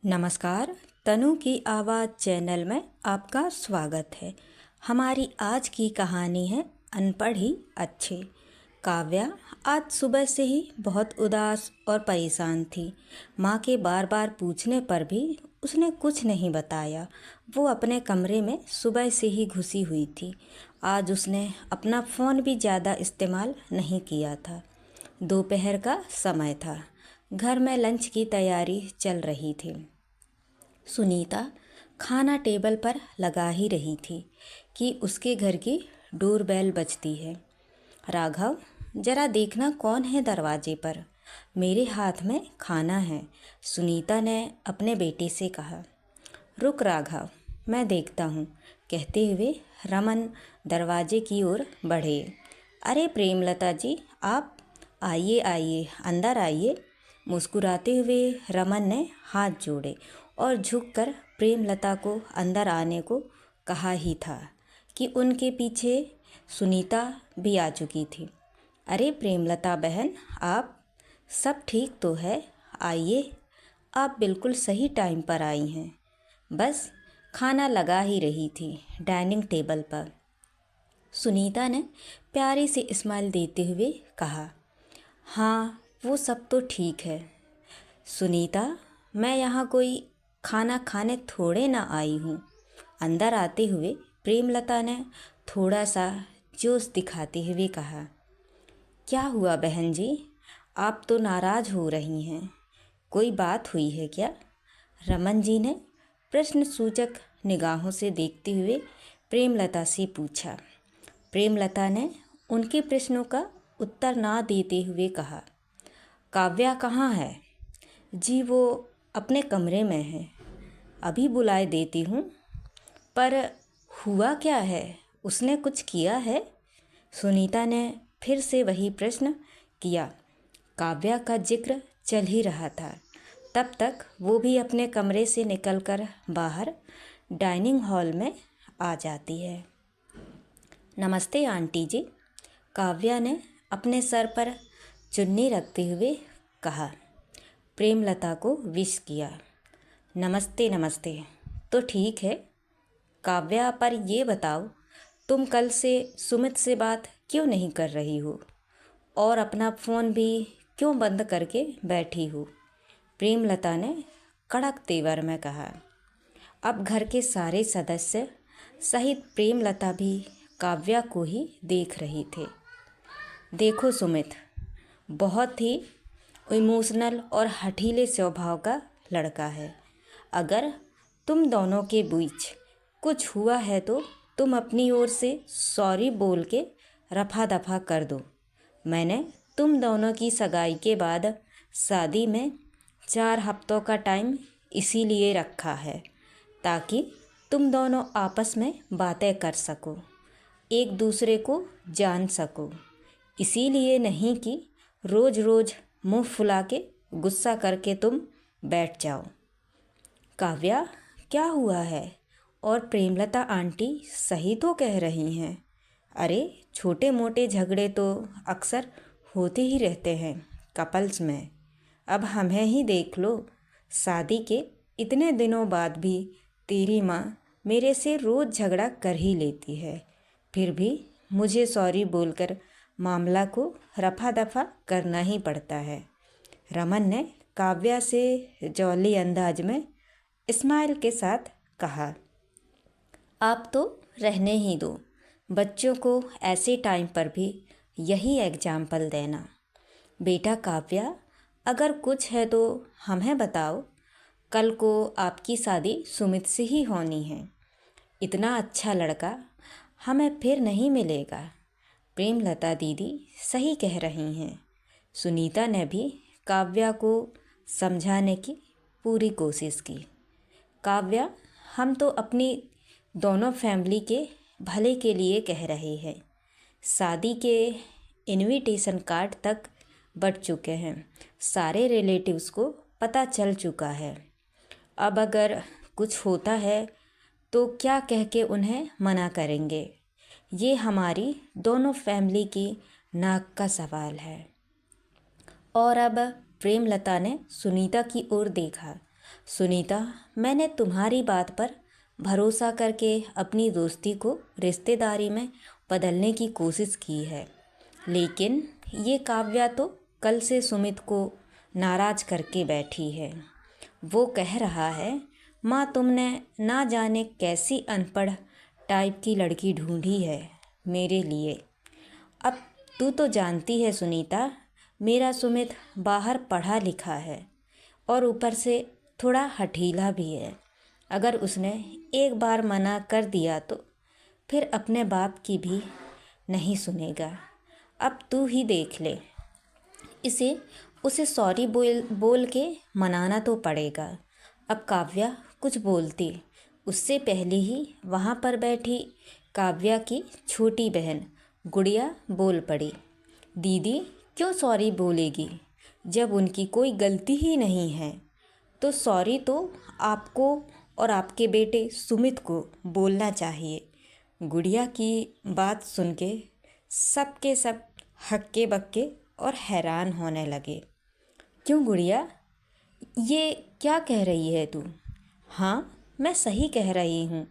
नमस्कार। तनु की आवाज़ चैनल में आपका स्वागत है। हमारी आज की कहानी है अनपढ़ ही अच्छे। काव्या आज सुबह से ही बहुत उदास और परेशान थी। माँ के बार बार पूछने पर भी उसने कुछ नहीं बताया। वो अपने कमरे में सुबह से ही घुसी हुई थी। आज उसने अपना फ़ोन भी ज़्यादा इस्तेमाल नहीं किया था। दोपहर का समय था। घर में लंच की तैयारी चल रही थी। सुनीता खाना टेबल पर लगा ही रही थी कि उसके घर की डोरबेल बजती है। राघव, जरा देखना कौन है दरवाजे पर। मेरे हाथ में खाना है, सुनीता ने अपने बेटे से कहा। रुक राघव, मैं देखता हूँ, कहते हुए रमन दरवाजे की ओर बढ़े। अरे प्रेमलता जी, आप आइए आइए, अंदर आइए। मुस्कुराते हुए रमन ने हाथ जोड़े और झुककर प्रेमलता को अंदर आने को कहा ही था कि उनके पीछे सुनीता भी आ चुकी थी। अरे प्रेमलता बहन, आप सब ठीक तो है? आइए, आप बिल्कुल सही टाइम पर आई हैं। बस खाना लगा ही रही थी डाइनिंग टेबल पर। सुनीता ने प्यारी सी स्माइल देते हुए कहा। हाँ, वो सब तो ठीक है सुनीता, मैं यहाँ कोई खाना खाने थोड़े ना आई हूँ। अंदर आते हुए प्रेमलता ने थोड़ा सा जोश दिखाते हुए कहा। क्या हुआ बहन जी, आप तो नाराज़ हो रही हैं। कोई बात हुई है क्या? रमन जी ने प्रश्न सूचक निगाहों से देखते हुए प्रेमलता से पूछा। प्रेमलता ने उनके प्रश्नों का उत्तर ना देते हुए कहा। काव्या कहाँ है? जी वो अपने कमरे में है, अभी बुलाए देती हूँ। पर हुआ क्या है? उसने कुछ किया है? सुनीता ने फिर से वही प्रश्न किया। काव्या का जिक्र चल ही रहा था। तब तक वो भी अपने कमरे से निकलकर बाहर डाइनिंग हॉल में आ जाती है। नमस्ते आंटी जी, काव्या ने अपने सर पर चुन्नी रखते हुए कहा। प्रेमलता को विश किया। नमस्ते नमस्ते, तो ठीक है काव्या, पर ये बताओ तुम कल से सुमित से बात क्यों नहीं कर रही हो और अपना फ़ोन भी क्यों बंद करके बैठी हो? प्रेमलता ने कड़क तेवर में कहा। अब घर के सारे सदस्य सहित प्रेमलता भी काव्या को ही देख रहे थे। देखो सुमित बहुत ही इमोशनल और हठीले स्वभाव का लड़का है। अगर तुम दोनों के बीच कुछ हुआ है तो तुम अपनी ओर से सॉरी बोल के रफा दफा कर दो। मैंने तुम दोनों की सगाई के बाद शादी में 4 हफ्तों का टाइम इसीलिए रखा है ताकि तुम दोनों आपस में बातें कर सको, एक दूसरे को जान सको। इसीलिए नहीं कि रोज़ रोज़ मुंह फुला के गुस्सा करके तुम बैठ जाओ। काव्या, क्या हुआ है? और प्रेमलता आंटी सही तो कह रही हैं। अरे छोटे मोटे झगड़े तो अक्सर होते ही रहते हैं कपल्स में। अब हमें ही देख लो, शादी के इतने दिनों बाद भी तेरी माँ मेरे से रोज़ झगड़ा कर ही लेती है, फिर भी मुझे सॉरी बोलकर मामला को रफा दफा करना ही पड़ता है। रमन ने काव्या से जौली अंदाज में स्माइल के साथ कहा। आप तो रहने ही दो, बच्चों को ऐसे टाइम पर भी यही एग्जाम्पल देना। बेटा काव्या, अगर कुछ है तो हमें बताओ। कल को आपकी शादी सुमित से ही होनी है। इतना अच्छा लड़का हमें फिर नहीं मिलेगा। प्रेमलता दीदी सही कह रही हैं। सुनीता ने भी काव्या को समझाने की पूरी कोशिश की। काव्या, हम तो अपनी दोनों फैमिली के भले के लिए कह रहे हैं। शादी के इनविटेशन कार्ड तक बढ़ चुके हैं, सारे रिलेटिव्स को पता चल चुका है। अब अगर कुछ होता है तो क्या कह के उन्हें मना करेंगे? ये हमारी दोनों फैमिली की नाक का सवाल है। और अब प्रेमलता ने सुनीता की ओर देखा सुनीता, मैंने तुम्हारी बात पर भरोसा करके अपनी दोस्ती को रिश्तेदारी में बदलने की कोशिश की है, लेकिन ये काव्या तो कल से सुमित को नाराज करके बैठी है। वो कह रहा है, माँ तुमने ना जाने कैसी अनपढ़ टाइप की लड़की ढूंढी है मेरे लिए। अब तू तो जानती है सुनीता, मेरा सुमित बाहर पढ़ा लिखा है और ऊपर से थोड़ा हठीला भी है। अगर उसने एक बार मना कर दिया तो फिर अपने बाप की भी नहीं सुनेगा। अब तू ही देख ले, उसे सॉरी बोल बोल के मनाना तो पड़ेगा। अब काव्या कुछ बोलती उससे पहले ही वहाँ पर बैठी काव्या की छोटी बहन गुड़िया बोल पड़ी, दीदी क्यों सॉरी बोलेगी जब उनकी कोई गलती ही नहीं है। तो सॉरी तो आपको और आपके बेटे सुमित को बोलना चाहिए। गुड़िया की बात सुन के सबके सब हक्के बक्के और हैरान होने लगे। क्यों गुड़िया, ये क्या कह रही है तू? हाँ, मैं सही कह रही हूँ।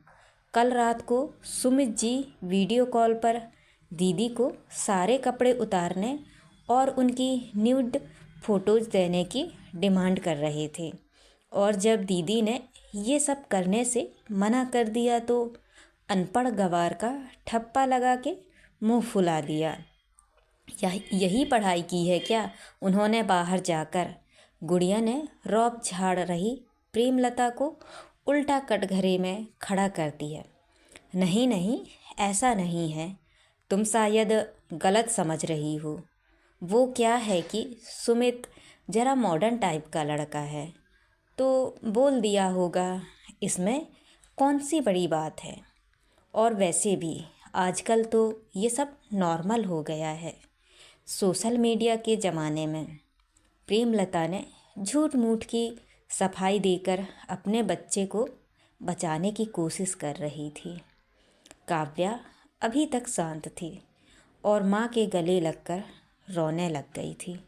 कल रात को सुमित जी वीडियो कॉल पर दीदी को सारे कपड़े उतारने और उनकी न्यूड फोटोज़ देने की डिमांड कर रहे थे, और जब दीदी ने ये सब करने से मना कर दिया तो अनपढ़ गवार का ठप्पा लगा के मुंह फुला दिया। यही पढ़ाई की है क्या उन्होंने बाहर जाकर? गुड़िया ने रौब झाड़ रही प्रेमलता को उल्टा कटघरे में खड़ा कर दिया। नहीं नहीं, ऐसा नहीं है, तुम शायद गलत समझ रही हो। वो क्या है कि सुमित ज़रा मॉडर्न टाइप का लड़का है तो बोल दिया होगा, इसमें कौन सी बड़ी बात है। और वैसे भी आजकल तो ये सब नॉर्मल हो गया है सोशल मीडिया के ज़माने में। प्रेमलता ने झूठ मूठ की सफाई देकर अपने बच्चे को बचाने की कोशिश कर रही थी। काव्या अभी तक शांत थी और माँ के गले लगकर रोने लग गई थी।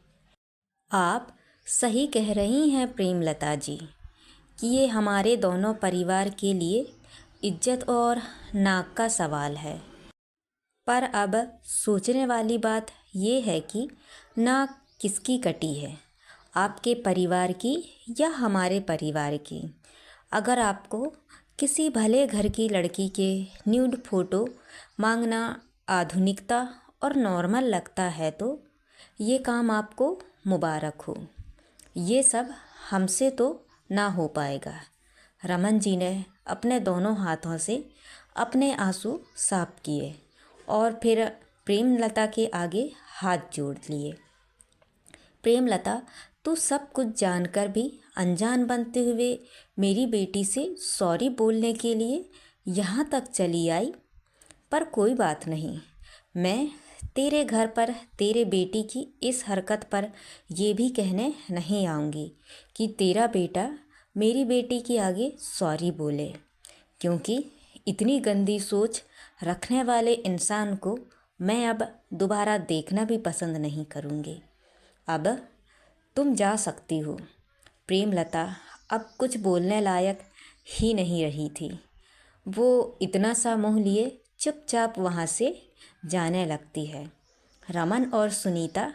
आप सही कह रही हैं प्रेमलता जी कि ये हमारे दोनों परिवार के लिए इज्जत और नाक का सवाल है। पर अब सोचने वाली बात ये है कि नाक किसकी कटी है, आपके परिवार की या हमारे परिवार की। अगर आपको किसी भले घर की लड़की के न्यूड फोटो मांगना आधुनिकता और नॉर्मल लगता है तो ये काम आपको मुबारक हो। ये सब हमसे तो ना हो पाएगा। रमन जी ने अपने दोनों हाथों से अपने आंसू साफ किए और फिर प्रेमलता के आगे हाथ जोड़ लिए। प्रेमलता, तू सब कुछ जानकर भी अनजान बनते हुए मेरी बेटी से सॉरी बोलने के लिए यहाँ तक चली आई। पर कोई बात नहीं, मैं तेरे घर पर तेरे बेटी की इस हरकत पर ये भी कहने नहीं आऊँगी कि तेरा बेटा मेरी बेटी के आगे सॉरी बोले, क्योंकि इतनी गंदी सोच रखने वाले इंसान को मैं अब दोबारा देखना भी पसंद नहीं करूँगी। अब तुम जा सकती हो। प्रेमलता अब कुछ बोलने लायक ही नहीं रही थी। वो इतना सा मुँह लिए चुपचाप वहाँ से जाने लगती है। रमन और सुनीता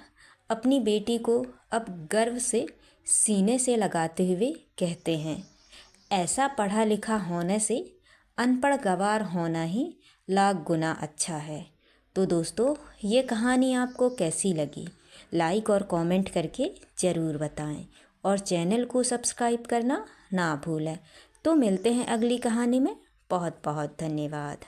अपनी बेटी को अब गर्व से सीने से लगाते हुए कहते हैं, ऐसा पढ़ा लिखा होने से अनपढ़ गवार होना ही लाख गुना अच्छा है। तो दोस्तों, ये कहानी आपको कैसी लगी? लाइक और कमेंट करके ज़रूर बताएं और चैनल को सब्सक्राइब करना ना भूलें। तो मिलते हैं अगली कहानी में। बहुत बहुत धन्यवाद।